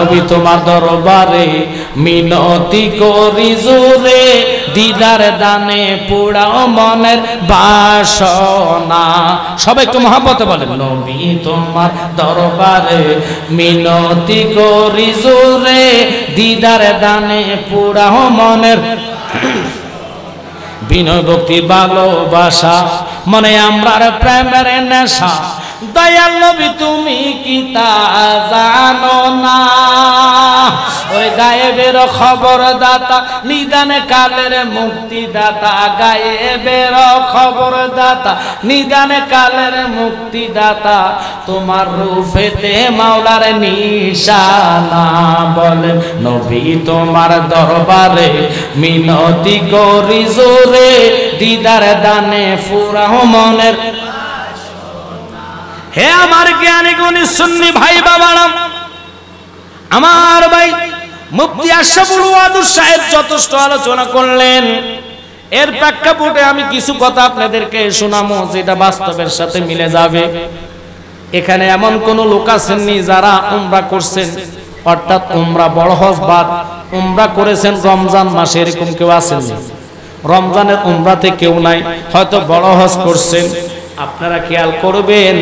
নবী তোমার দরবারে মিনতি করি জোরে দিদার দানে পুরাও মনের বাসনা সবাই একটু মহব্বতে বলেন নবী তোমার দরবারে মিনতি করি জোরে দিদার দানে পুরাও মনের বিনয় ভক্তি ভালোবাসা মনে আমরার প্রেমের নেশা দয়াল নবী তুমি কি তা জানো না ওই গায়েবের খবর দাতা নিদানে কালের মুক্তি দাতা গায়েবের খবর দাতা নিদানে কালের মুক্তি দাতা তোমার রূপেতে মাওলার নিশানা বলে নবী তোমার দরবারে মিনতি করি জোরে দিদার দানে ফুরাও মনের হে আমার জ্ঞানী গুণী সুন্নি ভাই বাবারা আমার ভাই মুফতি আশরাফুল ওয়াদুদ সাহেব যথেষ্ট আলোচনা করলেন এর প্রেক্ষাপটে আমি কিছু কথা আপনাদেরকে শোনাবো যেটা বাস্তবের সাথে মিলে যাবে এখানে এমন কোন লোক আছেননি যারা উমরা করছেন অর্থাৎ উমরা বড় হজ বাদ উমরা করেছেন রমজান মাসে এরকম কেউ আছেননি রমজানের উমরাতে কেউ নাই হয়তো বড় হজ করছেন আপনারা খেয়াল করবেন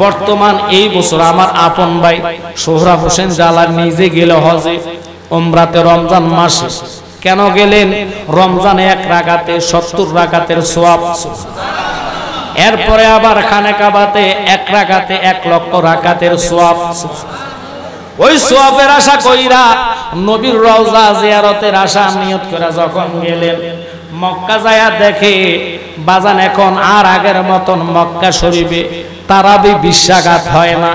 বর্তমান এই বছর আমার আপন ভাই সোহরাব হোসেন জালাল নিজে গেল হজে উমরাতে রমজান মাসে কেন গেলেন রমজানে এক রাকাতে 70 রাকাতের সওয়াব এরপরে আবার খানে কাবাতে এক রাকাতে 1 লক্ষ রাকাতের সওয়াব ওই সওয়াবের আশা কইরা নবীর রওজা জিয়ারতের আশা নিয়ত করে যখন গেলেন মক্কা যায়া দেখে বাজান এখন আর আগের মতন মক্কা শরীফে তারাবি বিশ্বাঘাত হয় না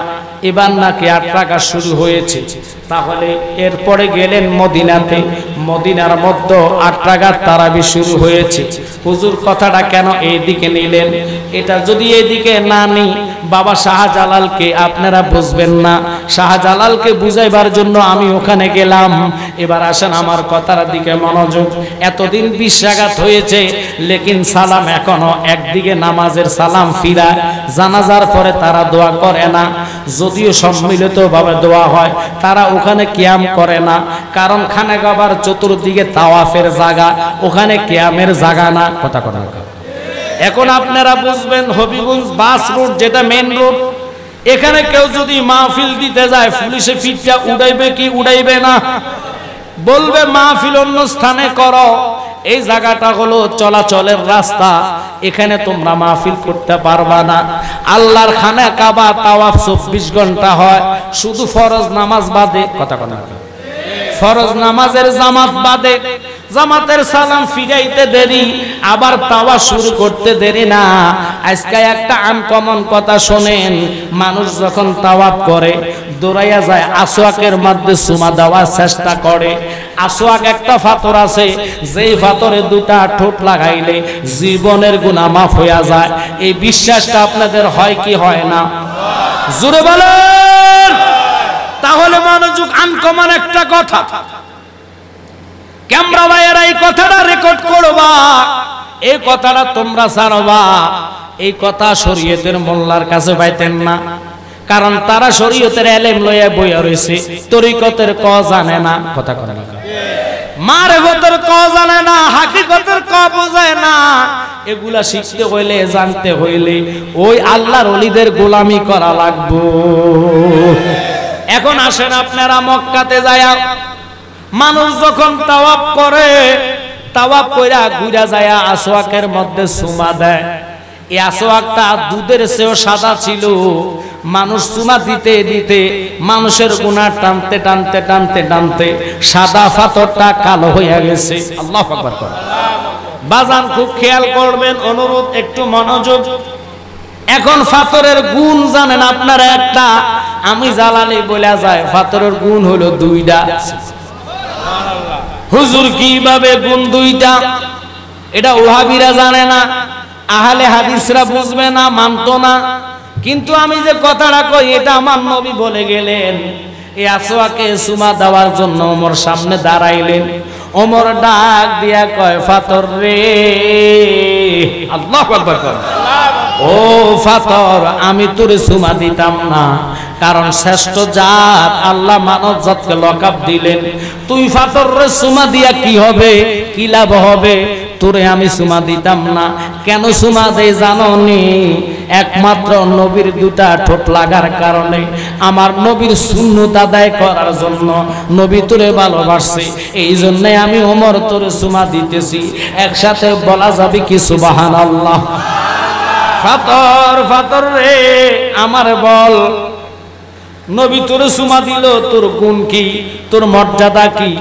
এবার নাকি 8 রাকাত শুরু হয়েছে তাহলে এরপরে গেলেন মদিনাতে মদিনার মধ্যে 8 রাকাত তারাবি শুরু হয়েছে হুজুর কথাটা কেন এইদিকে নিলেন এটা যদি এইদিকে না নি বাবা শাহজালালকে আপনারা বুঝবেন না শাহজালালকে বুঝাইবার জন্য আমি ওখানে গেলাম এবার আসেন আমার কথার দিকে মনোযোগ এতদিন বিশ্বাঘাত হয়েছে লেকিন সালাম এখনো একদিকে নামাজের সালাম ফিরা জানাজার পরে তারা দোয়া করে না যদিও সম্মিলিতভাবে দোয়া হয় তারা ওখানে কিয়াম করে না কারণ খানে কাবার চতুর্দিকে তাওয়াফের জায়গা ওখানে কিয়ামের জায়গা না কথা কথা এখন আপনারা বুঝবেন হবিগঞ্জ বাস রোড যেটা মেইন রোড এখানে কেউ যদি মাহফিল দিতে যায় পুলিশে ফিটটা উড়াইবে কি উড়াইবে না বলবে মাহফিল অন্য স্থানে করো এই জায়গাটা হলো চলাচলের রাস্তা এখানে তোমরা মাহফিল করতে পারবা না আল্লাহর খানা কাবা তাওয়াফ 24 ঘন্টা হয় শুধু ফরজ নামাজ বাদে কথা কথা ফরজ নামাজের জামাত বাদে জামাতের সালাম ফিরাইতে দেরি আবার তাওয়াফ শুরু করতে দেরি না আজকে একটা আনকমন কথা শুনেন মানুষ যখন তাওয়াফ করে দৌড়াইয়া যায় আসওয়াকের মধ্যে চুমা দেওয়ার চেষ্টা করে আসওয়াক একটা পাথর আছে যেই পাথরে দুটা ঠোঁট লাগাইলে জীবনের গুনাহ মাফ হয়ে যায় এই বিশ্বাসটা আপনাদের হয় কি হয় না জোরে বলেন তাহলে মনোযোগ আনকমন একটা কথা ক্যামেরা ভাইয়েরা এই কথাটা রেকর্ড করবা এই কথাটা তোমরা ছাড়বা এই কথা শরীয়তের মোল্লার কাছে পাইতেন না কারণ তারা শরীয়তের ইলম লইয়া বইয়া রইছে তরিকতের ক জানে না কথা কথা মারফতের ক জানে না হাকিকতের ক বোঝে না এগুলা শিখতে হইলে জানতে হইলে ওই আল্লাহর ওলিদের গোলামি করা লাগবে এখন আসেন আপনারা মক্কাতে যায়া মানুষ যখন তাওয়াফ করে তাওয়াফ কইরা ঘুরা যায় আসওয়াকের মধ্যে চুমা দেয় এই আসওয়াকটা দুধের চেয়েও সাদা ছিল মানুষ চুমা দিতে দিতে মানুষের গুনাহ টানতে টানতে টানতে টানতে সাদা পাথরটা কালো হয়ে গেছে আল্লাহু আকবার বাজান খুব খেয়াল করবেন অনুরোধ একটু মনোযোগ এখন পাথরের গুণ জানেন আপনারা একটা আমি জালালি বলা যায় পাথরের গুণ হলো 2টা হুজুর কিভাবে গুণ 2টা এটা ওহাবিরা জানে না আহলে হাদিসরা বুঝবে না মানতো না কিন্তু আমি যে কথাটা কই এটা আমার নবী বলে গেলেন এই আসওয়াকে চুমা দেওয়ার জন্য ওমর সামনে দাঁড়াইলেন ওমর ডাক দিয়া কয় পাথর রে আল্লাহু আকবার ও ফাতর আমি তোরে চুমা দিতাম না, কারণ শ্রেষ্ঠ জাত আল্লাহ মানব জাতকে লকাব দিলেন। তুই ফাতর রে চুমা দিয়া কি হবে, কি লাভ হবে? তোরে আমি চুমা দিতাম না। কেন চুমা দেই জানোনি? একমাত্র নবীর দুটা ঠোঁট লাগার কারণে, আমার নবীর সুন্নত আদায় করার জন্য। নবী তোরে ভালোবাসছে, এই জন্য আমি ওমর তোরে চুমা দিতেছি। একসাথে বলা যাবে কি সুবহানাল্লাহ? ফাতর ফাতর রে আমার বল, নবী তোরে চুমা দিল, তোর গুণ কি, তোর মর্যাদা কি?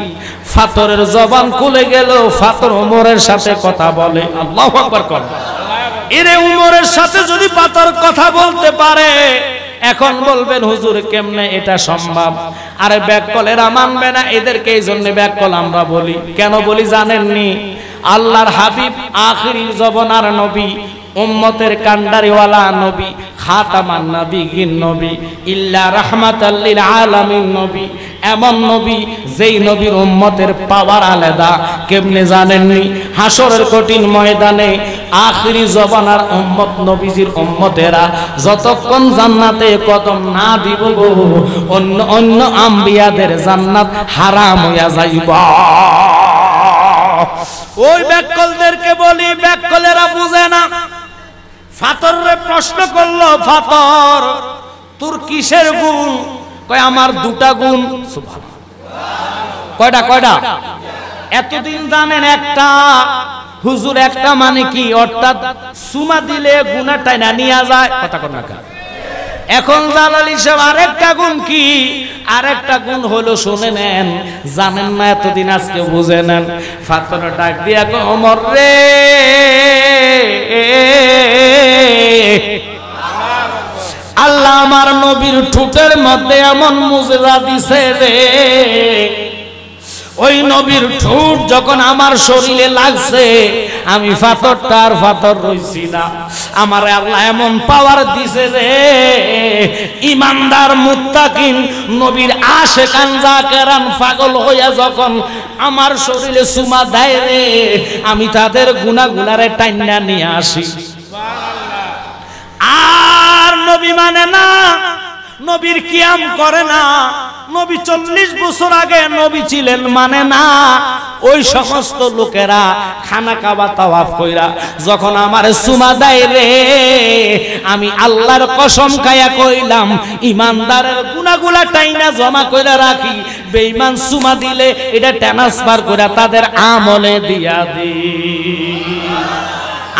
ফাতরের জবান খুলে গেল, ফাতর ওমরের সাথে কথা বলে। আল্লাহু আকবার কর। এরে ওমরের সাথে যদি ফাতর কথা বলতে পারে, এখন বলবেন হুজুর কেমনে এটা সম্ভব? আরে ব্যাককল এরা মানবে না, এদেরকে এই জন্য ব্যাককল আমরা বলি। কেন বলি জানেননি? আল্লাহর হাবিব আখিরি জবানার নবী, উম্মতের কান্ডারিওয়ালা নবী, খাতামান নবীগিন নবী, ইল্লা রাহমাতাল লিল আলামিন নবী, এমন নবী যেই নবীর উম্মতের পাওয়ার আলাদা। কেমনে জানেননি? হাসরের কঠিন ময়দানে আখিরি জবানার উম্মত নবীজির উম্মতেরা যতক্ষণ জান্নাতে কদম না দিব গো, অন্য অন্য আম্বিয়াদের জান্নাত হারাম হইয়া যাইবা। ওই ব্যাককলদেরকে বলি, ব্যাককলেরা বুঝে না। ফাতররে প্রশ্ন করলো, ফাতর তোর কিসের গুণ? কয় আমার দুটা গুণ। কয়টা কয়টা? এতদিন জানেন একটা। হুজুর একটা মানে কি? অর্থাৎ চুমা দিলে গুনাহটা না নিয়ে যায়। কথা কর না। এখন জালালি সাহেব আরেকটা গুণ কি? আরেকটা গুণ হলো, শুনে নেন, জানেন না এতদিন, আজকে বুঝে নেন। ফাতর ডাক দিয়া কয় ওমর রে, আল্লাহ আমার নবীর ঠোঁটের মধ্যে এমন মুজিজা দিছে রে, ওই নবীর ঠোঁট যখন আমার শরীরে লাগছে, আমি ফাতরটা আর ফাতর রইছি না। আমার আল্লাহ এমন পাওয়ার দিছে রে, ইমানদার মুত্তাকিন নবীর আশিকান জাকেরান পাগল হইয়া যখন আমার শরীরে চুমা দেয় রে, আমি তাদের গুনাহগুলারে টাইনা নিয়ে আসি। আর নবী মানে না, নবীর কিয়াম করে না, নবী 40 বছর আগে নবী ছিলেন মানে না। ওই সমস্ত লোকেরা খানা কাবা তাওয়াফ কইরা যখন আমার চুমা দেয় রে, আমি আল্লাহর কসম খায়া কইলাম, ইমানদারের গুনাহগুলা টাইনা জমা কইরা রাখি, বেঈমান চুমা দিলে এটা ট্রান্সফার কইরা তাদের আমলে দিয়া দিই।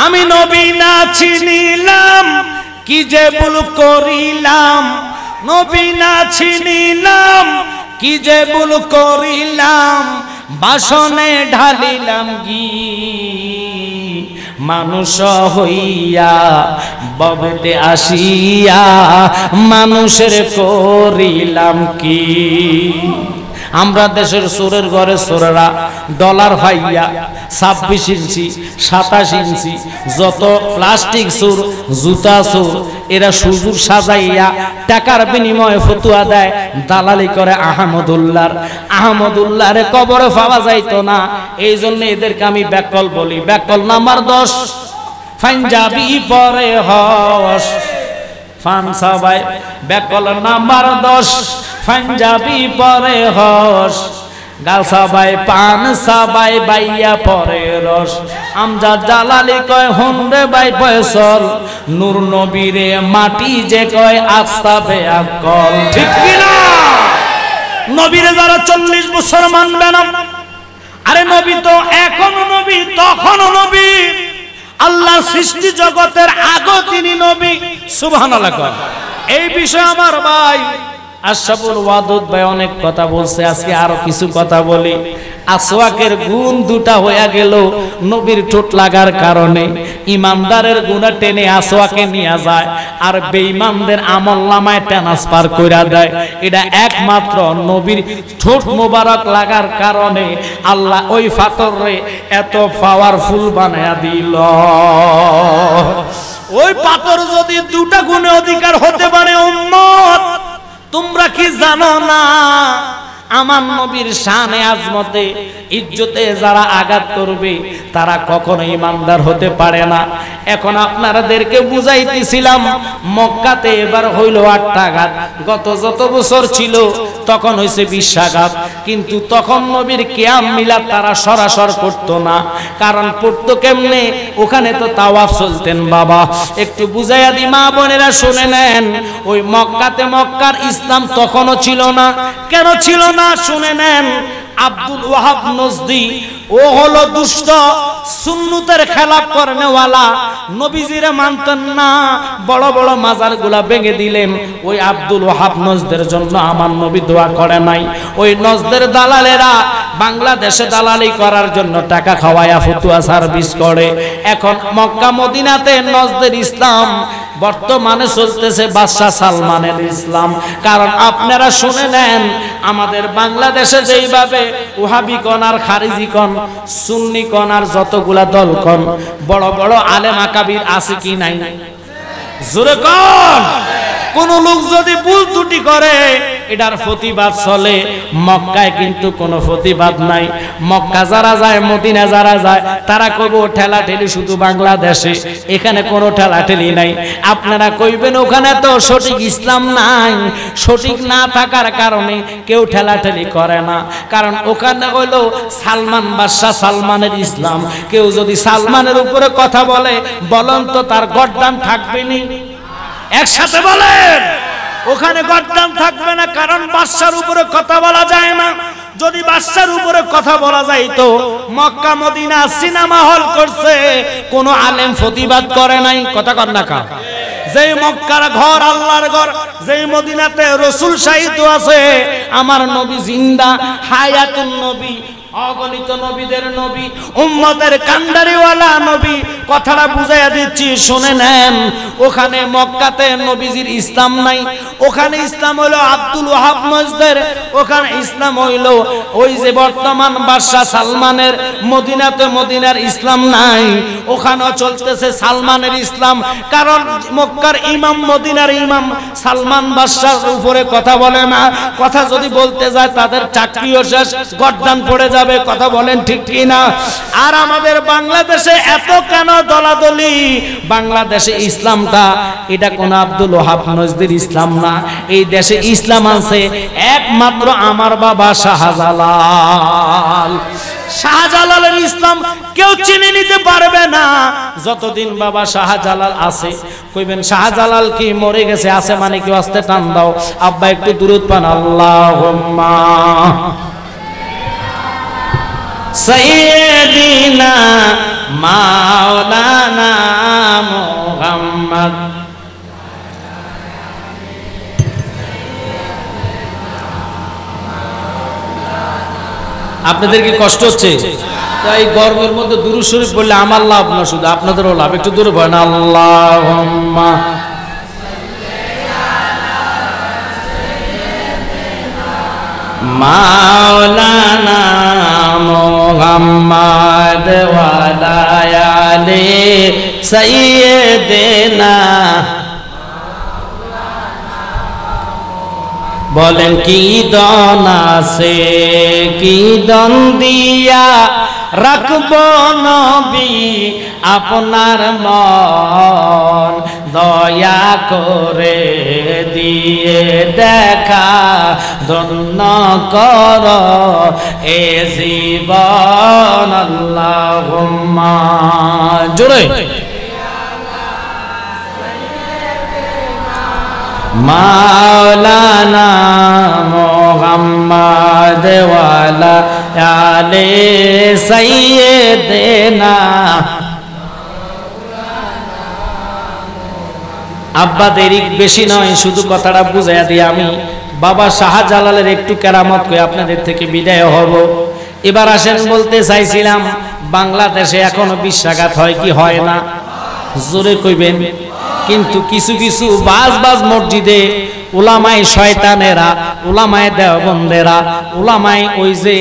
আমি নবী না চিনিলাম, কি যে ভুল করিলাম। নবী না চিনিলাম, কি যে ভুল করিলাম। বাসনে ঢালিলাম ঘি, মানুষ হইয়া ববেতে আসিয়া মানুষের করিলাম কি। আমরা দেশের চোরের ঘরে চোরেরা ডলার ভাইয়া 26 ইঞ্চি 27 ইঞ্চি যত প্লাস্টিক চোর, জুতা চোর, এরা সুজুর সাজাইয়া টাকার বিনিময়ে ফতুয়া দেয়, দালালি করে আহমদুল্লাহর কবরে পাওয়া যাইতো না। এই জন্য এদেরকে আমি ব্যাকল বলি। ব্যাকল নাম্বার 10, পাঞ্জাবি পরে হস ফান সবাই। ব্যাকল নাম্বার 10, পাঞ্জাবি পরে হস, গাল সবাই পান সবাই বাইয়া পরে রস। আমজাদ জালালি কয় হুনরে বাই ফয়সল, নূর নবীরে মাটি যে কয় আস্তাবে আকল। ঠিক কি না? নবীরে যারা 40 বছর মানবে না, আরে নবী তো এখনো নবী, তখনও নবী। আল্লাহ সৃষ্টি জগতের আগে তিনি নবী। সুবহানাল্লাহ। এই বিষয়ে আমার ভাই আশরাফুল ওয়াদুদ ভাই অনেক কথা বলছে, আজকে আরো কিছু কথা বলি। আসওয়াকের গুণ দুটা হয়ে গেল নবীর ঠোঁট লাগার কারণে। ইমানদারের গুণা টেনে আসওয়াকে নিয়ে যায়, আর বেঈমানদের আমলনামায় ট্রান্সফার কইরা দেয়। এটা একমাত্র নবীর ঠোঁট মোবারক লাগার কারণে আল্লাহ ওই ফাতররে এত পাওয়ারফুল বানায়া দিল। ওই পাথর যদি দুটা গুণে অধিকার হতে পারে উম্মত, তোমরা কি জানো না আমার নবীর শানে আজমতে ইজ্জতে যারা আঘাত করবে তারা কখনো ইমানদার হতে পারে না। এখন আপনাদেরকে বুঝাইতেছিলাম মক্কাতে এবার হইল 8টা আঘাত, গত যত বছর ছিল তখন হইছে 20 আঘাত, কিন্তু তখন নবীর কিয়াম মিলাদ তারা সরাসর করতো না। কারণ পড়তো কেমনে? ওখানে তো তাওয়াফ চলতেন। বাবা একটু বুঝাইয়া দি, মা বোনেরা শুনে নেন, ওই মক্কাতে মক্কার ইসলাম তখনও ছিল না। কেন ছিল না শুনে নেন। আব্দুল ওয়াহাব নজদি ও হলো দুষ্ট, সুন্নতের খেলাফ করনেওয়ালা, নবীজিরে মানতেন না, বড় বড় মাজারগুলা ভেঙে দিলেন। ওই আব্দুল ওয়াহাব নজদের জন্য আমার নবী দোয়া করে নাই। ওই নজদের দালালেরা বাংলাদেশে দালালি করার জন্য টাকা খাওয়ায়া ফতুয়া সার্ভিস করে। এখন মক্কা মদিনাতে নজদের ইসলাম বর্তমানে চলতেছে বাদশাহ সালমানের ইসলাম। কারণ আপনারা শুনে নেন, আমাদের বাংলাদেশে যেইভাবে ওহাবি কোন আর খারিজি কোন সুন্নি কোন আর যতগুলা দল কোন বড় বড় আলেম আকাবির আছে কি নাই? জোরে কোন? কোন লোক যদি ভুল ত্রুটি করে এটার প্রতিবাদ চলে। মক্কায় কিন্তু কোনো প্রতিবাদ নাই। মক্কা যারা যায়, মদিনা যারা যায়, তারা কইব ঠেলা ঠেলি শুধু বাংলাদেশে, এখানে কোনো ঠেলা ঠেলি নাই। আপনারা কইবেন ওখানে তো সঠিক ইসলাম নাই। সঠিক না থাকার কারণে কেউ ঠেলা ঠেলি করে না। কারণ ওখানে হইল সালমান বাদশাহ, সালমানের ইসলাম। কেউ যদি সালমানের উপরে কথা বলে, বলেন তো তার গর্দান থাকবে নি? একসাথে বলেন, ওখানে গর্দান থাকবে না। কারণ বাদশার উপরে কথা বলা যায় না। যদি বাদশার উপরে কথা বলা যায় তো মক্কা মদিনা সিনেমা হল করছে, কোন আলেম প্রতিবাদ করে নাই। কথা কর না কা? যেই মক্কার ঘর আল্লাহর ঘর, যেই মদিনাতে রাসূল শাহিদ আছে, আমার নবী জিন্দা, হায়াতুন নবী, অগণিত নবীদের নবী, উম্মতের কান্ডারিওয়ালা নবী। কথাটা বুঝাইয়া দিচ্ছি, শুনে নেন। ওখানে মক্কাতে নবীজির ইসলাম নাই। ওখানে ইসলাম হইলো আব্দুল ওয়াহাব নজদের, ওখানে ইসলাম হইলো ওই যে বর্তমান বাদশাহ সালমানের। মদিনাতে মদিনার ইসলাম নাই, ওখানেও চলতেছে সালমানের ইসলাম। কারণ মক্কার ইমাম, মদিনার ইমাম সালমান বাদশার উপরে কথা বলে না। কথা যদি বলতে যায় তাদের চাকরিও শেষ, গর্দান পড়ে যাবে। কথা বলেন ঠিক কি না? আর আমাদের বাংলাদেশে এত কেন দলাদলি? বাংলাদেশে ইসলামটা এটা কোন আব্দুল ওয়াহাব নজদির ইসলাম না। এই দেশে ইসলাম আছে একমাত্র আমার বাবা শাহজালাল। শাহজালালের ইসলাম কেউ চিনে নিতে পারবে না যতদিন বাবা শাহজালাল আছে। কইবেন শাহজালাল কি মরে গেছে? আছে মানে কি? আস্তে টান দাও আব্বা, একটু দুরূদ পান। আল্লাহুম্মা সাইয়্যিদিনা মাওলানা মুহাম্মদ। আপনাদের কি কষ্ট হচ্ছে? তাই গরমের মধ্যে দুরূদ শরীফ বললে আমার লাভ না, শুধু আপনাদেরও লাভ। একটু দূরে বলেন আল্লাহুম্মা মাওলানা মুহাম্মদ ওয়া আলা আলি সাইয়্যিদিনা। বলেন কি দন আছে, কি দন দিয়া রাখব নবী আপনার মন, দয়া করে দিয়ে দেখা ধন্য কর এ জীবন। আল্লাহুম্মা জোরে মাওলানা মুহাম্মদ ওয়া আলা আলি সাইয়্যিদিনা। আব্বা দেরি বেশি নয়, শুধু কথাটা বুঝাইয়া দিয়ে আমি বাবা শাহজালালের একটু কেরামত কই আপনাদের থেকে বিদায় হব। এবার আসেন, বলতে চাইছিলাম বাংলাদেশে এখনো বিশ্বাঘাত হয় কি হয় না? জোরে কইবেন। কিন্তু কিছু কিছু বাজ বাজ মসজিদে উলামায়ে শয়তানেরা, উলামায়ে দেওবন্দেরা, উলামায়ে ওই যে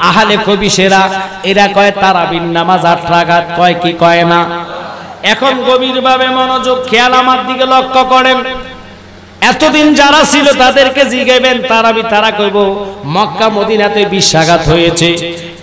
আহলে কবিশেরা, এরা কয় তারাবির নামাজ 8 রাকাত, কয় কি কয় না? এখন গভীরভাবে মনোযোগ খেয়াল আমার দিকে লক্ষ্য করেন। এতদিন যারা ছিল তাদেরকে জিজ্ঞাসা তারা কইব মক্কা মদিনাতে 20 রাকাত হয়েছে।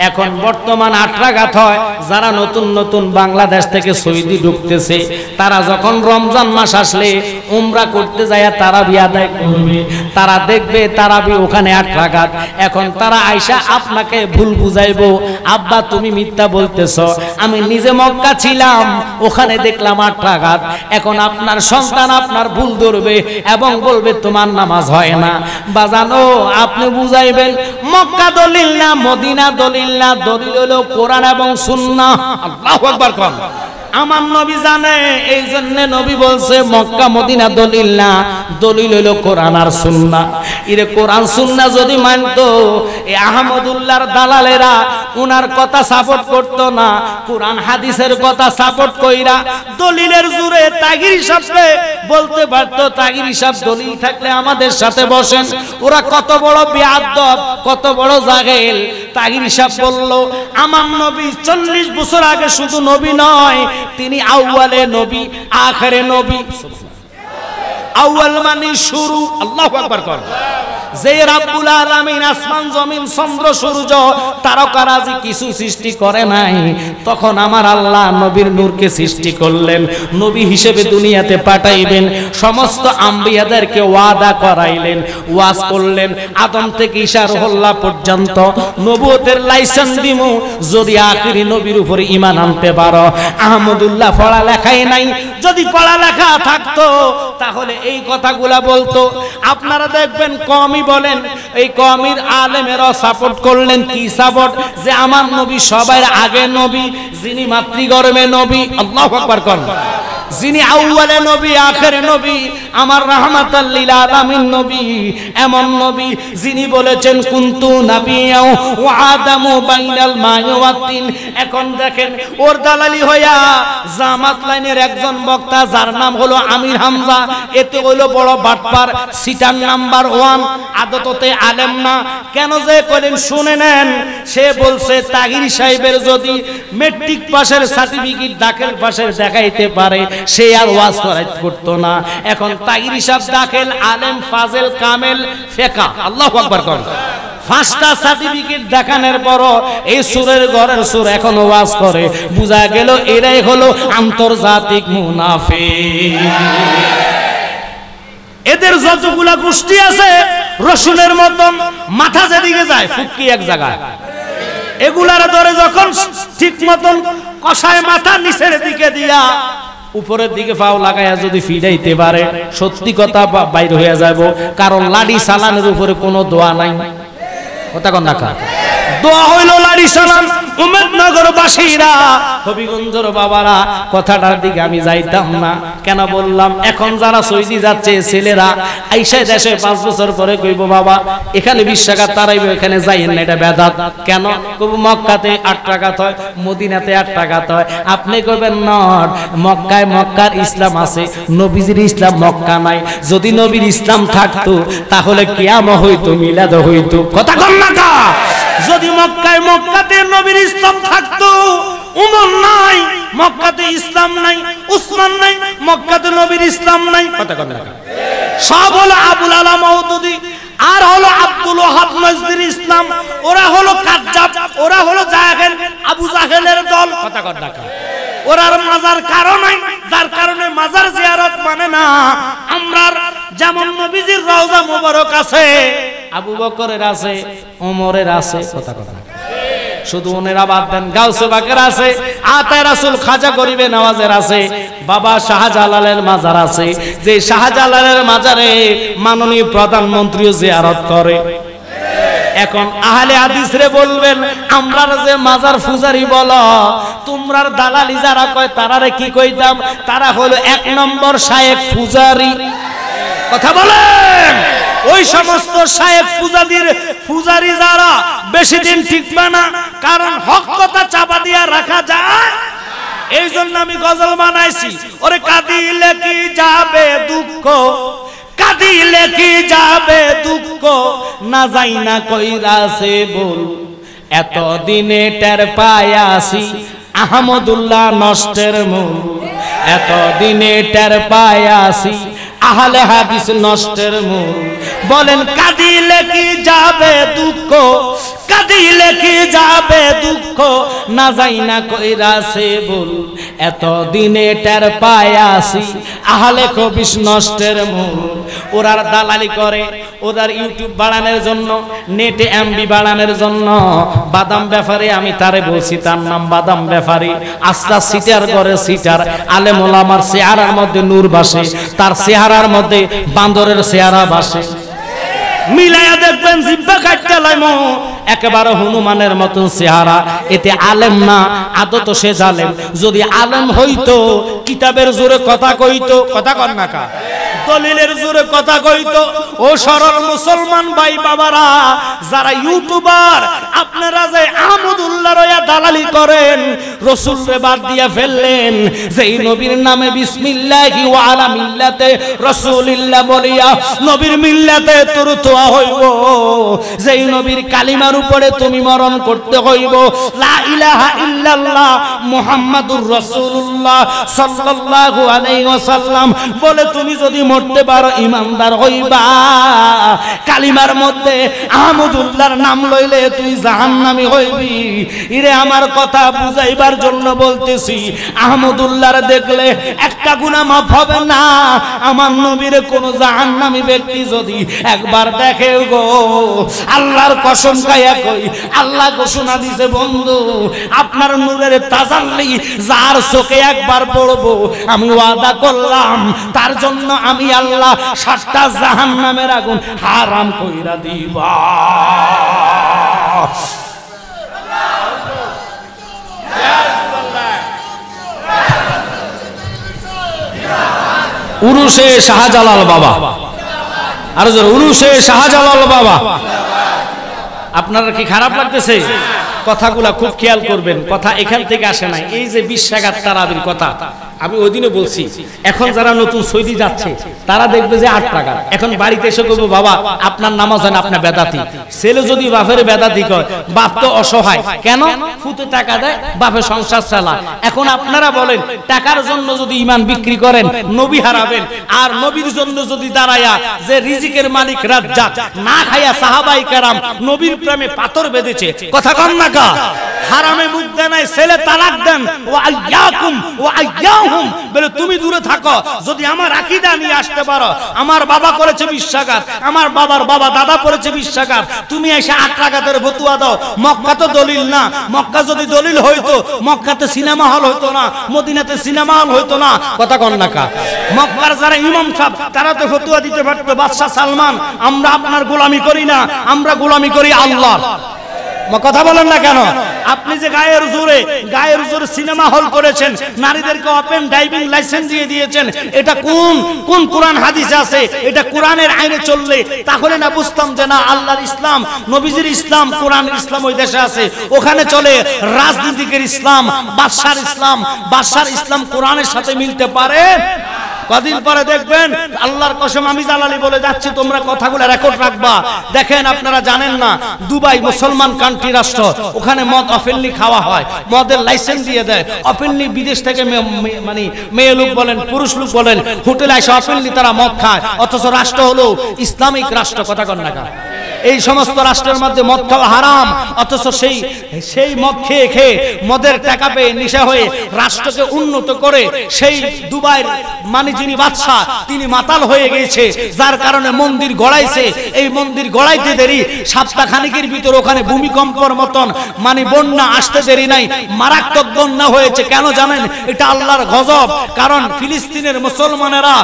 এখন বর্তমান 8 রাকাত হয়। যারা নতুন নতুন বাংলাদেশ থেকে সৌদি ঢুকতেছে তারা যখন রমজান মাস আসলে উমরা করতে যায় তারাবি আদায় করবে, তারা দেখবে তারাবি ওখানে 8 রাকাত। এখন তারা আয়সা আপনাকে ভুল বুঝাইবো, আব্বা তুমি মিথ্যা বলতেছ, আমি নিজে মক্কা ছিলাম ওখানে দেখলাম 8 রাকাত। এখন আপনার সন্তান আপনার ভুল ধরবে এবং বলবে তোমার নামাজ হয় না। বাজানো আপনি বুঝাইবেন মক্কা দলিল না মদিনা দলিল না, দলিল হলো কোরআন এবং সুন্নাহ। আল্লাহু আকবার কোন। আমার নবী জানে, এই জন্য নবী বলছে মক্কা মদিনা দলিল না, দলিল হলো কোরআন আর সুন্নাহ। এর কোরআন সুন্নাহ যদি মানতো এই আহমদুল্লাহর দালালেরা উনার কথা সাপোর্ট করতো না, কোরআন হাদিসের কথা সাপোর্ট কইরা দলিলের জোরে তাগির সাথে বলতে পারতো তাগির সাহেব দলিল থাকলে আমাদের সাথে বসেন। ওরা কত বড় বেয়াদব, কত বড় জাহেল। তাগির সাহেব বলল আমার নবী 40 বছর আগে শুধু নবী নয়, তিনি আউয়ালে নবী আখেরে নবী। আউয়াল মানে শুরু। আল্লাহু আকবার কর। যে রাব্বুল আলামিন আসমান জমিন চন্দ্র সূর্য তারকারাজি কিছু সৃষ্টি করে নাই, তখন আমার আল্লাহ নবীর নূরকে সৃষ্টি করলেন, নবী হিসেবে দুনিয়াতে পাঠাইবেন। সমস্ত আম্বিয়াদেরকে ওয়াদা করাইলেন, ওয়াজ করলেন আদম থেকে ঈসা রুহুল্লাহ পর্যন্ত নবুয়তের লাইসেন্স দিমু যদি আখিরি নবীর উপর ঈমান আনতে পারো। আহমদুল্লাহ পড়ালেখাই নাই, যদি পড়ালেখা থাকতো তাহলে এই কথাগুলা বলতো। আপনারা দেখবেন কওমি বলেন, এই কওমির আলেমেরা সাপোর্ট করলেন। কি সাপোর্ট? যে আমার নবী সবার আগে নবী, যিনি মাতৃগর্ভে নবী। আল্লাহু আকবার কোন। যিনি আউয়ালে নবী আখেরে নবী, আমার রাহমাতাল লিল আলামিন নবী, এমন নবী যিনি বলেছেন কুনতু নাবিয়্যাও ওয়া আদামু বাইনাল মা'i ওয়াত তিন। এখন দেখেন ওর দালালি হইয়া জামাত লাইনের একজন বক্তা যার নাম হলো আমির হামজা, এতে হইলো বড় বাটপার, সিটার নাম্বার 1, আদততে আলেম না। কেন যে করেন শুনে নেন। সে বলছে তাগির সাহেবের যদি মেট্রিক পাশের সার্টিফিকেট দাখিল পাশের দেখাইতে পারে সে আর ওয়াজ করতো না। এখন তাগির সাহেব দাখিল আলেম ফাজেল কামেল ফিকহ। আল্লাহু আকবার কর। 5টা সার্টিফিকেট দেখানোর পর এই সুরের ঘরের সুর এখন ওয়াজ করে। বুঝা গেল এরাই হলো আন্তর্জাতিক মুনাফিক। এদের যতগুলা গোষ্ঠী আছে রসুনের মতন মাথা যেদিকে যায় ফুটকি এক জায়গায়, এগুলার ধরে যখন ঠিক মতন কষায় মাথা নিচের দিকে দিয়া উপরের দিকে পাও লাগায়া যদি ফিরাইতে পারে সত্যি কথা বাইর হয়ে যাব। কারণ লাডি সালানের উপরে কোনো দোয়া নাই। কথা কন না কা দোয়া হইল লাডি সালান। উমেদনগরবাসীরা হবিগঞ্জের বাবারা কথাটার দিকে আমি যাইতাম না। কেন বললাম? এখন যারা সৌদি যাচ্ছে ছেলেরা আইসা দেশে 5 বছর পরে কইব বাবা এখানে 20 টাকা তারাইবে, এখানে যাইয়েন না, এটা বেদাত। কেন কইব? মক্কাতে 8 টাকা হয়, মদিনাতে 8 টাকা হয়। আপনি কইবেন নট, মক্কায় মক্কার ইসলাম আছে, নবীজির ইসলাম মক্কা নাই। যদি নবীর ইসলাম থাকতো তাহলে কিয়ামত হইতো, মিলাদ হইতো। কথা কন না কা? যদি মক্কায় মক্কাতে নবীর ইসলাম থাকতো, উমর নাই মক্কাতে ইসলাম নাই, উসমান নাই মক্কাতে নবীর ইসলাম নাই। কথা কন না? সব হলো আবুল আলা মাউদুদি আর হলো আব্দুল ওয়াহাব নজদির ইসলাম। ওরা হলো কাজ্জাব, ওরা হলো জাহেল, আবু জাহেলের দল। কথা কন না? ওরার মাজার কারণ নাই, যার কারণে মাজার জিয়ারত মানে না। আমরার যেমন নবীজির রওজা মুবারক আছে, আবু বকরের আছে, ওমরের আছে। কথা কথা শুধু ওনেরা বাদ দেন, গাউসে বাকের আছে, আতায়ে রাসূল খাজা গরিবে নওয়াজের আছে, বাবা শাহজালালের মাজার আছে। যে শাহজালালের মাজারে মাননীয় প্রধানমন্ত্রীও জিয়ারত করে। এখন আহলে হাদিস রে বলবেন আমরা যে মাজার পূজারি বলো, তোমরার দালালি যারা কয় তারারে কি কইতাম? তারা হলো 1 নম্বর শায়েখ পূজারি। কথা বলেন। ওই সমস্ত শায়েখ পূজারি যারা বেশি দিন টিকবে না, কারণ হক কথা চাপা দিয়া রাখা যায়। এই জন্য আমি গজল বানাইছি, ওরে কাঁদিলে কি যাবে দুঃখ, কাঁদিলে কি যাবে দুঃখ, না যাই না কইরাছে বল, এত দিনে টের পায়াছি আহমদুল্লাহ নষ্টের মূল, এত দিনে টের পায়াছি আহলে হাদিস নষ্টের মূল। বলেন কাঁদিলে কি যাবে দুঃখ, কাঁদিলে কি যাবে দুঃখ, না যাই না কইরাছে ভুল, এত দিনে টের পায়াছি আহলে হাদিস নষ্টের মূল। ওরার দালালি করে, ওদের ইউটিউব বাড়ানোর জন্য, নেটে এমবি বাড়ানোর জন্য। বাদাম ব্যাপারী, আমি তারে বলছি, তার নাম বাদাম ব্যাপারী। আস্তা সিটার করে সিটার, আলেম ওলামার চেহারার মধ্যে নূর বাসে, তার চেহারার মধ্যে বান্দরের চেহারা বাসে। মিলাইয়া দেখবেন জিব্বা কাটতে লাইমো একেবারে হনুমানের মতন চেহারা। এতে আলেম না, আদত সে জালেম। যদি আলেম হইতো কিতাবের জোরে কথা কইতো, কথা কর না কা, দলিলের জোরে কথা কইতো। ও সরল মুসলমান ভাই বাবারা, যারা ইউটিউবার আপনারা যে আহমদুল্লাহ রয়া দালালি করেন, রাসূলকে বাদ দিয়া ফেললেন, যেই নবীর নামে বিসমিল্লাহি ওয়া আলা মিল্লাতে রাসূলিল্লাহ বলিয়া নবীর মিল্লাতে তোর তোয়া হইব, যেই নবীর কালিমার উপরে তুমি মরণ করতে হইব, লা ইলাহা ইল্লাল্লাহ মুহাম্মাদুর রাসূলুল্লাহ সাল্লাল্লাহু আলাইহি ওয়াসাল্লাম বলে তুমি যদি মরতে পারো ইমানদার হইবা। কালিমার মধ্যে আহমদুল্লাহর নাম লইলে তুই জাহান্নামী হইবি। ইরে আমার কথা বুঝাইবার জন্য বলতেছি, আহমদুল্লাহর দেখলে একটা গুনাহ মাফ হবে না। আমার নবীর কোন জাহান্নামী ব্যক্তি যদি একবার দেখে গো, আল্লাহর কসম খাইয়া কই, আল্লাহ ঘোষণা দিছে বন্ধু, আপনার নূরের তাজাল্লি যার চোখে একবার পড়বো, আমি ওয়াদা করলাম তার জন্য আমি আল্লাহ 7টা জাহান্নামের আগুন হারাম কইরা দিবা। উরুসে শাহজালাল বাবা, আর জোরে উরুসে শাহজালাল বাবা। আপনারা কি খারাপ লাগতেছে? কথাগুলা খুব খেয়াল করবেন, কথা এখান থেকে আসে নাই। এই যে 20 টাকার তারাবির কথা আমি ওই দিনে বলছি, এখন যারা নতুন সৌদি যাচ্ছে তারা দেখবে যে 8 টাকা। এখন বাড়িতে এসে বলবো, বাবা আপনার নামাজ হয় না, আপনার বেদাতি। ছেলে যদি বাপের বেদাতি কয়, বাপ তো অসহায়, কেন? ফুতে টাকা দেয়, বাপের সংসার চালায়। এখন আপনারা বলেন, টাকার জন্য যদি ঈমান বিক্রি করেন নবী হারাবেন, আর নবীর জন্য যদি দাঁড়ায়া যে রিজিকের মালিক রাজ্জাক, না খাইয়া সাহাবাই কেরাম নবীর প্রেমে পাথর বেঁধেছে, কথা কন না কা, হারামে মুখ দেন নাই, ছেলে তালাক দেন, ওয়া আইয়াকুম ওয়া আইয়াহুম বলে তুমি দূরে থাকো। যদি আমার আকীদা নিয়ে আসতে পারো, আমার বাবা করেছে 20 টাকা, আমার বাবার বাবা দাদা করেছে 20 টাকা, তুমি এসে 8 টাকাতের ফতোয়া দাও। মক্কা তো দলিল না, মক্কা যদি দলিল হইতো মক্কাতে সিনেমা হল হইতো না, মদিনাতে সিনেমা হল হইতো না, কথা কন না কা। মক্কার যারা ইমাম সাহেব তারা তো ফতোয়া দিতে পারতো, বাদশা সালমান, আমরা আপনার গোলামি করি না, আমরা গোলামি করি আল্লাহর। কথা বলেন না কেন? আপনি যে গায়ের জোরে সিনেমা হল করেছেন, নারীদেরকে ওপেন ড্রাইভিং লাইসেন্স দিয়ে দিয়েছেন, এটা কোন কোরআন হাদিসে আছে? এটা কোরআনের আইনে চললে তাহলে না বুঝতাম যে না আল্লাহর ইসলাম, নবীজির ইসলাম, কোরআনের ইসলাম ওই দেশে আছে। ওখানে চলে রাজনীতিকের ইসলাম, বাদশার ইসলাম কোরআনের সাথে মিলতে পারে? কদিন পরে দেখবেন, আল্লাহর কসম আমি জালালি বলে যাচ্ছি, তোমরা কথাগুলো রেকর্ড রাখবা। দেখেন আপনারা জানেন না, দুবাই মুসলমান কান্ট্রি রাষ্ট্র, ওখানে মদ অফেনলি খাওয়া হয়, মদের লাইসেন্স দিয়ে দেয়। অফেনলি বিদেশ থেকে মানে মেয়ে লোক বলেন, পুরুষ লোক বলেন, হোটেলে এসে অফেনলি তারা মদ খায়, অথচ রাষ্ট্র হলো ইসলামিক রাষ্ট্র, কথা কন না। এই সমস্ত রাষ্ট্রের মধ্যে মদ খাওয়া হারাম, অথচ সেই মদ খেয়ে মদের টাকা পেয়ে নেশা হয়ে রাষ্ট্রকে উন্নত করে সেই দুবাইয়ের মানে যিনি বাদশা তিনি মাতাল হয়ে গেছে, যার কারণে মন্দির গড়াইছে। এই মন্দির গড়াইতে দেরি, সপ্তাহখানেকের ভিতর ওখানে ভূমিকম্পর মতন মানে বন্যা আসতে দেরি নাই, মারাত্মক বন্যা হয়েছে। কেন জানেন? এটা আল্লাহর গজব। কারণ ফিলিস্তিনের মুসলমানেরা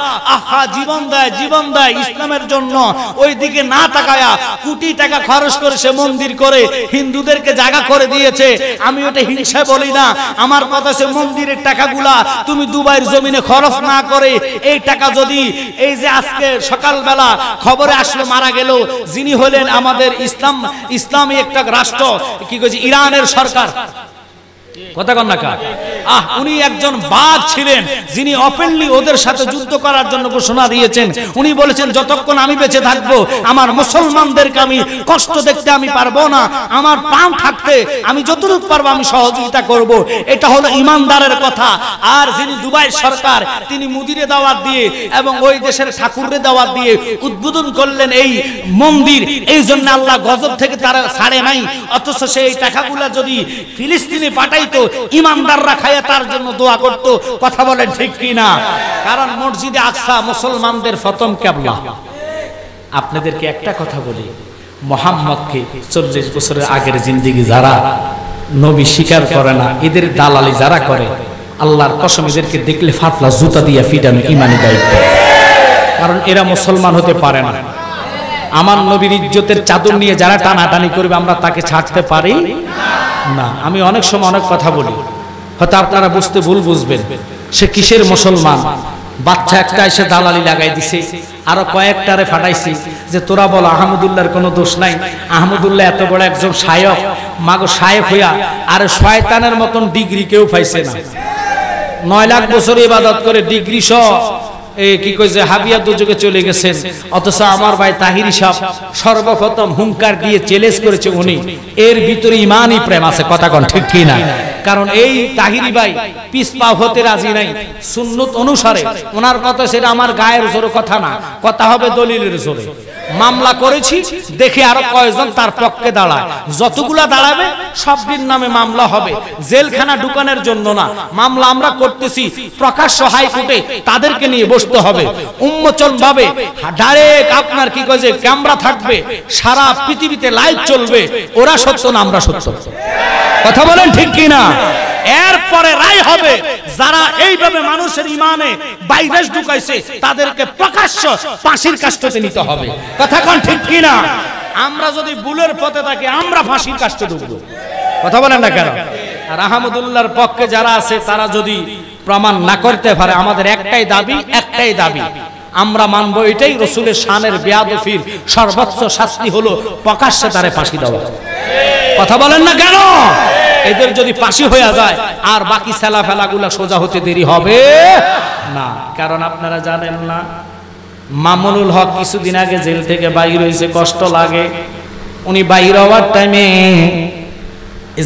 জীবন দেয় ইসলামের জন্য, ওই দিকে না তাকায়া কোটি টাকা খরচ করে সে মন্দির করে হিন্দুদেরকে জায়গা করে দিয়েছে। আমি ওটা হিংসা বলি না, আমার কথা সে মন্দিরের টাকাগুলা তুমি দুবাইয়ের জমিনে খরচ না করে এই টাকা যদি, এই যে আজকে সকালবেলা খবরে আসলো মারা গেল যিনি হলেন আমাদের ইসলামী একটা রাষ্ট্র, কি কইছে ইরানের সরকার, কথা কন না কা, উনি একজন বাঘ ছিলেন যিনি ওপেনলি ওদের সাথে যুদ্ধ করার জন্য ঘোষণা দিয়েছেন। উনি বলেছেন যতক্ষণ আমি বেঁচে থাকবো আমার মুসলমানদেরকে আমি কষ্ট দেখতে আমি পারবো না, আমার প্রাণ থাকতে আমি যতটুকু পারবো আমি সহযোগিতা করব। এটা হলো ইমানদারের কথা। আর যিনি দুবাই সরকার তিনি মুদিরে দাওয়াত দিয়ে এবং ওই দেশের ঠাকুরে দাওয়াত দিয়ে উদ্বোধন করলেন এই মন্দির, এই জন্য আল্লাহ গজব থেকে তারা ছাড়ে নাই। অথচ সেই টাকাগুলো যদি ফিলিস্তিনে পাঠাইতো ইমানদাররা খায়া তার জন্য দোয়া করত। কথা বলেন ঠিক কি না? কারণ মসজিদে আকসা মুসলমানদের প্রথম কিবলা। আপনাদেরকে একটা কথা বলি, মুহাম্মদকে 40 বছরের আগের জিন্দেগি যারা নবী স্বীকার করে না, এদের দালালি যারা করে, আল্লাহর কসম এদেরকে দেখলে ফাতলা জুতা দিয়ে পিটানো ইমানি দায়িত্ব। কারণ এরা মুসলমান হতে পারে না। আমার নবীর ইজ্জতের চাদর নিয়ে যারা টানাটানি করবে আমরা তাকে ছাড়তে পারি না। আমি অনেক সময় অনেক কথা বলি, হয়তো আপনারা বুঝতে ভুল বুঝবেন। সে কিসের মুসলমান? বাচ্চা একটা এসে দালালি লাগাই দিছে, আরো কয়েকটারে ফাটাইছি যে তোরা বল আহমদুল্লাহর কোনো দোষ নাই। আহমদুল্লাহ এত বড় একজন শায়ক, মাগো শায়ক হইয়া আর শয়তানের মতন ডিগ্রি কেউ পাইছে না। 9 লাখ বছর ইবাদত করে ডিগ্রি সহ কি কইছে হাবিয়া দুযোগে চলে গেছেন। অথচ আমার ভাই তাহিরি সাহেব সর্বপ্রথম হুঙ্কার দিয়ে চ্যালেঞ্জ করেছে উনি, এর ভিতরে ইমানই প্রেম আছে। কথা কোন ঠিক কি না? কারণ এই তাহিরি ভাই পিছপা হতে রাজি নাই সুন্নত অনুসারে। ওনার কথা সেটা আমার গায়ের জোরে কথা না, কথা হবে দলিলের জোরে। মামলা করেছি দেখে আরো কয়েকজন তার পক্ষে দাঁড়ায়, যতগুলা দাঁড়াবে সবটির নামে মামলা হবে। জেলখানা ঢুকানোর জন্য না, মামলা আমরা করতেছি প্রকাশ্য হাইকোর্টে, তাদেরকে নিয়ে বসতে হবে উন্মোচন ভাবে। ডাইরেক্ট আপনার কি কয় যে ক্যামেরা থাকবে, সারা পৃথিবীতে লাইভ চলবে। ওরা সত্য না আমরা সত্য। কথা বলেন ঠিক কি না? এরপরে রায় হবে। যারা এইভাবে মানুষের ইমানে ভাইরাস ঢুকাইছে তাদেরকে প্রকাশ্য ফাঁসির কাস্টতে নিতে হবে। কথা কোন ঠিক কি না? আমরা যদি ভুলের পথে থাকি আমরা ফাঁসির কাস্টে ঢুকবো। কথা বলেন না কেন? আর আহমদুল্লাহর পক্ষে যারা আছে তারা যদি প্রমাণ না করতে পারে, আমাদের একটাই দাবি আমরা মানবো, এটাই রাসূলের শানের বেয়াদফির সর্বোচ্চ শাস্তি হলো প্রকাশ্যে তারে ফাঁসি দেওয়া। কথা বলেন না কেন? এদের যদি ফাঁসি হয়ে যায় আর বাকি সেলা ফেলাগুলা সোজা হতে দেরি হবে না। কারণ আপনারা জানেন না, মামুনুল হক কিছুদিন আগে জেল থেকে বাইর হয়েছে, কষ্ট লাগে। উনি বাইর হওয়ার টাইমে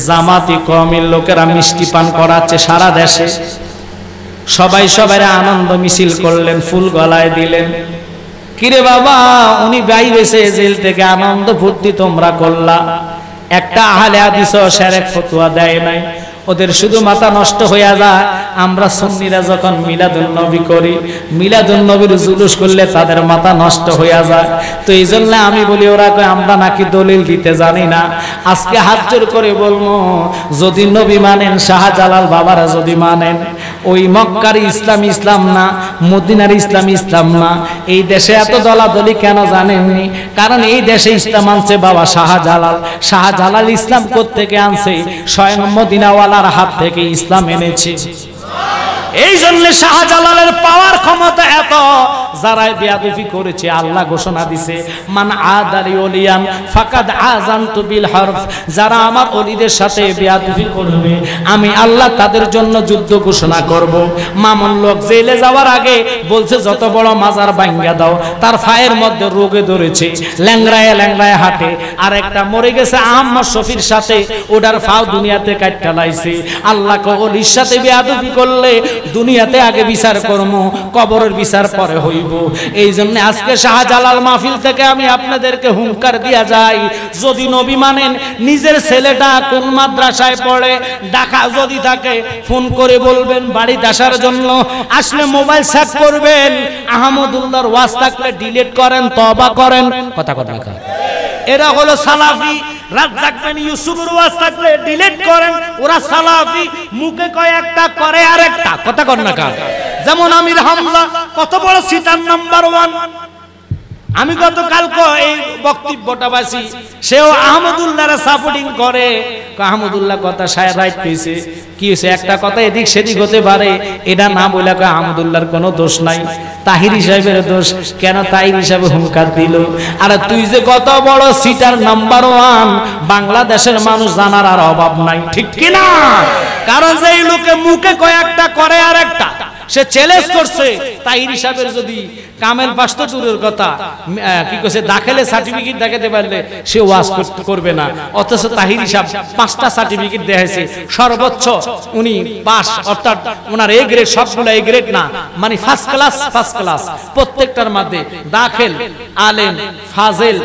জামাতি কওমের লোকেরা মিষ্টি পান করাচ্ছে সারা দেশে। সবাই সবার আনন্দ মিছিল করলেন, ফুল গলায় দিলেন। কিরে বাবা, উনি বাইর হয়েছে জেল থেকে, আনন্দ ফুর্তি তোমরা করলা, একটা আহলে হাদিস শারেক ফতোয়া দেয় নাই। ওদের শুধু মাথা নষ্ট হইয়া যায়। আমরা সুন্নিরা যখন মিলাদুন নবী করি, মিলাদুন নবীর জুলুস করলে তাদের মাথা নষ্ট হইয়া যায়। তো এই জন্য আমি বলি ওরা কয় আমরা নাকি দলিল দিতে জানি না। আজকে হাত জোর করে বলবো, যদি নবী মানেন, শাহজালাল বাবারা যদি মানেন, ওই মক্কার ইসলাম ইসলাম না, মদিনার ইসলাম ইসলাম না। এই দেশে এত দলাদলি কেন জানেননি? কারণ এই দেশে ইসলাম আনছে বাবা শাহজালাল। শাহজালাল ইসলাম কোত্থেকে আনছে? স্বয়ং মদিনাওয়ালার হাত থেকে ইসলাম এনেছে। এই জন্য শাহজালালের পাওয়ার ক্ষমতা এত। যারা বেয়াদবি করেছে আল্লাহ ঘোষণা দিছে, মান আদালি ওলিয়ান ফাকাদ আযানতু বিল হারব। যারা আমার ওলিদের সাথে বেয়াদবি করবে আমি আল্লাহ তাদের জন্য যুদ্ধ ঘোষণা করব। মামুন লোক জেলে যাওয়ার আগে বলছে যত বড় মাজার ভাঙিয়া দাও। তার পায়ের মধ্যে রোগে ধরেছে, ল্যাংড়ায় ল্যাংড়ায় হাঁটে। আর একটা মরে গেছে আহমদ শফির সাথে, ওটার ফাও দুনিয়াতে কাটটা লাইছে। আল্লাহ কো ওলির সাথে বেয়াদবি করলে দুনিয়াতে আগে বিচার করব, কবরের বিচার পরে হইব। এই জন্য আজকে শাহজালাল মাহফিল থেকে আমি আপনাদেরকে হুঙ্কার দিয়া যাই, যদি নবী মানেন, নিজের ছেলেটা কোন মাদ্রাসায় পড়ে ঢাকা যদি থাকে ফোন করে বলবেন বাড়িতে আসার জন্য। আসলে মোবাইল সেভ করবেন, আহমদুল্লাহর ওয়াজ থাকলে ডিলিট করেন, তওবা করেন। কথা কথা এরা হলো সালাফি। রাজ্জাক বিন ইউসুফের ওয়াজ থাকলে ডিলিট করেন, ওরা সালাফি। মুখে কয় একটা, করে আরেকটা। কথা কর না কার? যেমন আমির হামজা কত বড় সিটার নাম্বার 1। আমি গতকালকে এই বক্তব্যটা বাসি, সেও আহমদুল্লাহর সাপোর্টিং করে। আহমদুল্লাহ কথা সাহেব রাইট কইছে কি হইছে একটা কথা এদিক সেদিক হতে পারে এটা না বলে কয় আহমদুল্লাহর কোনো দোষ নাই তাহিরি সাহেবের দোষ কেন তাহিরি সাহেব হুঙ্কার দিল আর তুই যে কত বড় সিটার নাম্বার 1 বাংলাদেশের মানুষ জানার আর অভাব নাই ঠিক কি না কারণ যেই লোকে মুখে কয়েকটা করে আর একটা সে চ্যালেঞ্জ করছে তাহিরি সাহেবের যদি কামেল পাস্ত দূরের কথা কি কইছে দাখিলে সার্টিফিকেট দেখাতে পারলে সে ওয়াজ করবে না অথচ তাহিরি সাহেব 5টা সার্টিফিকেট দেখাইছে সর্বোচ্চ উনি পাস অর্থাৎ ওনার এ গ্রেড সবগুলো এ গ্রেড না মানে ফার্স্ট ক্লাস প্রত্যেকটার মধ্যে দাখিল আলেম ফাজিল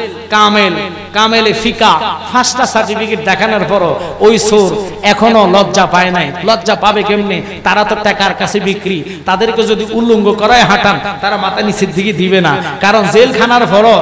কামেলে ফিকা 5টা সার্টিফিকেট দেখানোর পরও ওই সোর এখনো লজ্জা পায় নাই লজ্জা পাবে কেমনে তারা তো টাকার কাছে বিক্রি তাদেরকে যদি উল্লঙ্ঘ করায় হাঁটান তারা মাথা নিচের দিকে দিবে না কারণ জেলখানার পরও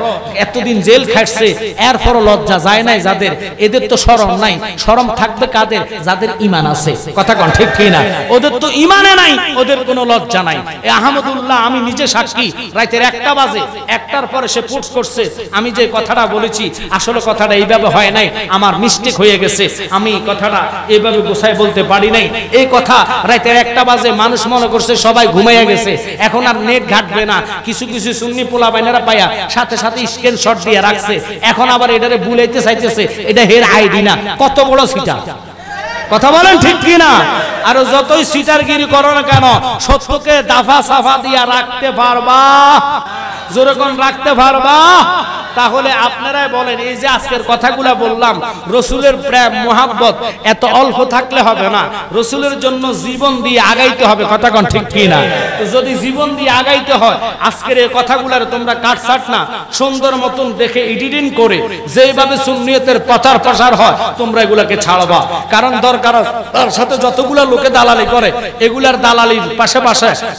এতদিন জেল খাটছে এরপরও লজ্জা যায় নাই যাদের এদের তো শরম নাই শরম থাকবে কাদের যাদের ঈমান আছে কথা কোন ঠিক কি না ওদের তো ঈমানে নাই ওদের কোনো লজ্জা নাই এই আহমদুল্লাহ আমি নিজে সাক্ষী রাতের 1টা বাজে 1টার পরে সে পোস্ট করছে আমি যে কথাটা বলেছি আসলে কথাটা এইভাবে হয় নাই আমার মিস্টেক হয়ে গেছে আমি কথাটা এইভাবে গোছায় বলতে পারি নাই এই কথা রাতের 1টা বাজে মানুষ মনে করছে সবাই ঘুমাইয়া গেছে এখন আর নেট ঘাটবে না কিছু সুন্নি পোলা বাইনারা পায়া সাথে সাথে স্ক্রিনশট দিয়ে রাখছে এখন আবার এটারে বুলাইতে চাইতেছে এটা হের আইডি না কত বড় সিটা কথা বলেন ঠিক কি না আর যতই সিটারগিরি করো না কেন সত্যকে দাফা সাফা দিয়া রাখতে পারবা জোরে কোন রাখতে পারবা তাহলে আপনারাই বলেন এই যে আজকের কথাগুলো বললাম রাসূলের প্রেম মোহাব্বত এত অল্প থাকলে হবে না রাসূলের জন্য জীবন দিয়ে আগাইতে হবে কথা কোন ঠিক কি না তো যদি জীবন দিয়ে আগাইতে হয় আজকের এই কথাগুলোর তোমরা কাটছাট না সুন্দর মতন দেখে এডিটিং করে যেভাবে সুন্নিয়তের প্রচার প্রসার হয় তোমরা এগুলাকে ছাড়বা কারণ দরকার তার সাথে যতগুলা লোকে দালালি করে এগুলার দালালির পাশে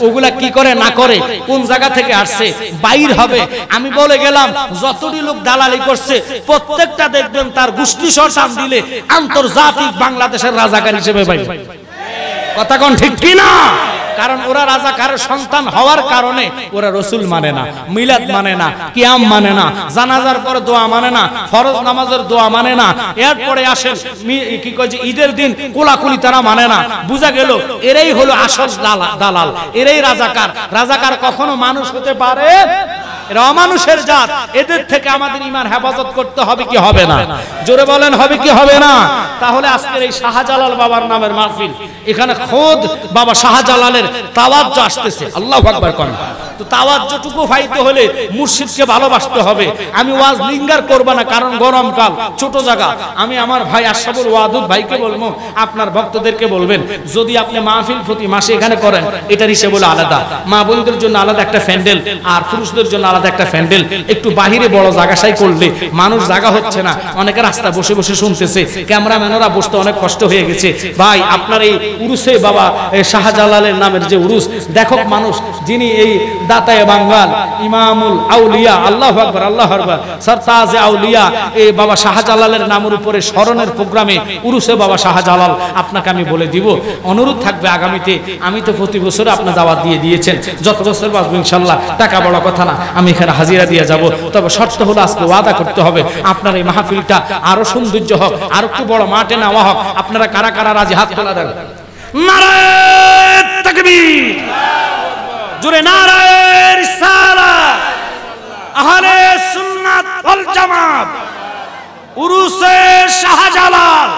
ওগুলা কি করে না করে কোন জায়গা থেকে আসছে বাইর হবে আমি বলে গেলাম যতটি লোক দালালি করছে প্রত্যেকটা দেখবেন তার গোষ্ঠী সরসাম দিলে আন্তর্জাতিক বাংলাদেশের রাজাকার হিসেবে ভাই কথা কোন ঠিক কি না কারণ ওরা রাজাকারের সন্তান হওয়ার কারণে ওরা রাসূল মানে না মিলাদ মানে না কিয়াম মানে না জানাজার পরে দোয়া মানে না ফরজ নামাজের দোয়া মানে না এরপরে আসেন কি কয় যে ঈদের দিন কোলাকুলি তারা মানে না বুঝা গেল এরাই হলো আসল দালাল এরাই রাজাকার কখনো মানুষ হতে পারে এরা অমানুষের জাত এদের থেকে আমাদের ঈমান হেফাজত করতে হবে কি হবে না জোরে বলেন হবে কি হবে না তাহলে আজকের এই শাহজালাল বাবার নামের মাহফিল এখানে খোদ বাবা শাহজালালের তাওয়াজ্জু আসতেছে আল্লাহু আকবার কোন তো তাওয়াজ্জুটুকু পাইতে হলে মুর্শিদকে ভালোবাসতে হবে আমি ওয়াজ লিঙ্গার করব না কারণ গরমকাল ছোট জায়গা আমি আমার ভাই আশরাফুল ওয়াদুদ ভাইকে বলবো আপনার ভক্তদেরকে বলবেন যদি আপনি মাহফিল প্রতি মাসে এখানে করেন এটার হিসেব হলো আলাদা মা বোনদের জন্য আলাদা একটা প্যান্ডেল আর পুরুষদের জন্য আলাদা একটা প্যান্ডেল একটু বাহিরে বড় জায়গায় করলে মানুষ জায়গা হচ্ছে না অনেকে রাস্তা বসে বসে শুনতেছে ক্যামেরাম্যানরা বসতে অনেক কষ্ট হয়ে গেছে ভাই আপনার এই উরুসে বাবা শাহজালালের নামের যে উরুস দেখক মানুষ যিনি এই দাতায়ে বাঙ্গাল ইমামুল আউলিয়া আল্লাহু আকবার সরতাজে আউলিয়া এই বাবা শাহজালালের নামের উপরে স্মরণের প্রোগ্রামে উরুসে বাবা শাহজালাল আপনাকে আমি বলে দিব অনুরোধ থাকবে আগামীতে আমি তো প্রতি বছর আপনি দাওয়াত দিয়ে দিয়েছেন যত বছর বাঁচবো ইনশাআল্লাহ টাকা বড় কথা না আমি এখানে হাজিরা দিয়ে যাব তবে শর্ত হলো আজকে ওয়াদা করতে হবে আপনার এই মাহফিলটা আরো সৌন্দর্য হোক আর একটু বড় মাঠে নেওয়া হোক আপনারা কারা কারা রাজি হাত তোলা দেন নারায়ে তাকবীর জোরে নারায়ে রিসালাত আহলে সুন্নাত ওয়াল জামাত উরুসে শাহজালাল